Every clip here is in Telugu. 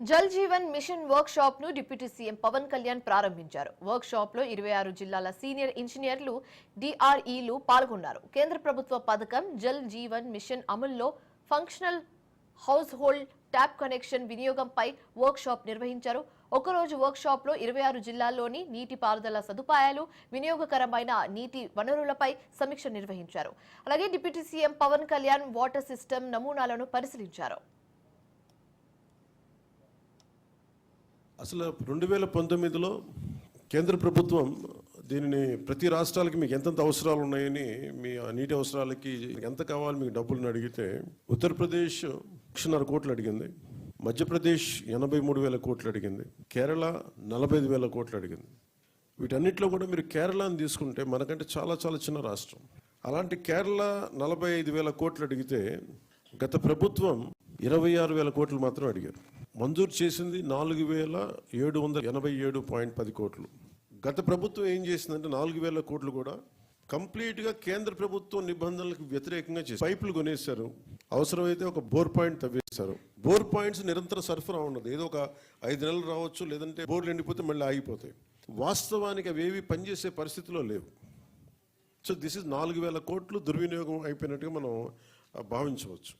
Jal Jeevan mission workshop ను డిప్యూటీ సీఎం పవన్ కళ్యాణ్ ప్రారంభించారు. వర్క్ షాప్ లో 26 జిల్లాల సీనియర్ ఇంజనీర్లు, డిఆర్ఈలు పాల్గొన్నారు. కేంద్ర ప్రభుత్వ పథకం జల్ జీవన్ మిషన్ అమల్లో functional house hold tap connection వినియోగంపై వర్క్ షాప్ నిర్వహించారు. ఒకరోజు వర్క్ షాప్ లో 26 జిల్లాల్లోని నీటి పారుదల సదుపాయాలు, వినియోగకరమైన నీటి వనరులపై సమీక్ష నిర్వహించారు. అలాగే deputy CM Pawan Kalyan water system నమూనాలను పరిశీలించారు. అసలు 2019లో కేంద్ర ప్రభుత్వం దీనిని ప్రతి రాష్ట్రాలకి మీకు ఎంతెంత అవసరాలు ఉన్నాయని, మీ నీటి అవసరాలకి ఎంత కావాలి మీకు డబ్బులను అడిగితే ఉత్తరప్రదేశ్ 1,5 కోట్లు అడిగింది, మధ్యప్రదేశ్ 83,000 కోట్లు అడిగింది, కేరళ 45,000 కోట్లు అడిగింది. వీటన్నిటిలో కూడా మీరు కేరళని తీసుకుంటే మనకంటే చాలా చాలా చిన్న రాష్ట్రం. అలాంటి కేరళ 45,000 కోట్లు అడిగితే గత ప్రభుత్వం 26,000 కోట్లు మాత్రం అడిగారు. మంజూరు చేసింది 4,787.10 కోట్లు. గత ప్రభుత్వం ఏం చేసిందంటే 4,000 కోట్లు కూడా కంప్లీట్గా కేంద్ర ప్రభుత్వం నిబంధనలకు వ్యతిరేకంగా చేసి పైపులు కొనేశారు. అవసరమైతే ఒక బోర్ పాయింట్ తవ్వేశారు. బోర్ పాయింట్స్ నిరంతర సరఫరా ఉన్నది. ఏదో ఒక 5 నెలలు రావచ్చు, లేదంటే బోర్లు ఎండిపోతే మళ్ళీ ఆగిపోతాయి. వాస్తవానికి అవేవి పనిచేసే పరిస్థితిలో లేవు. సో దిస్ ఇస్ 4,000 కోట్లు దుర్వినియోగం అయిపోయినట్టుగా మనం భావించవచ్చు.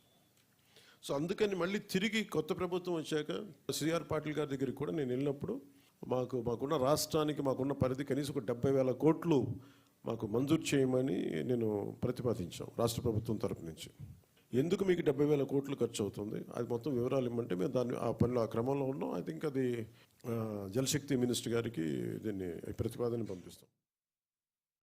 సో అందుకని మళ్ళీ తిరిగి కొత్త ప్రభుత్వం వచ్చాక సిఆర్ పాటిల్ గారి దగ్గరికి కూడా నేను వెళ్ళినప్పుడు మాకున్న రాష్ట్రానికి మాకున్న పరిధి కనీసం ఒక 70,000 కోట్లు మాకు మంజూరు చేయమని నేను ప్రతిపాదించాం రాష్ట్ర ప్రభుత్వం తరపు నుంచి. ఎందుకు మీకు 70,000 కోట్లు ఖర్చు అవుతుంది, అది మొత్తం వివరాలు ఇవ్వమంటే మేము దాన్ని ఆ పనిలో ఆ క్రమంలో ఉన్నాం. ఐ థింక్ అది జలశక్తి మినిస్టర్ గారికి దీన్ని ప్రతిపాదన పంపిస్తాం.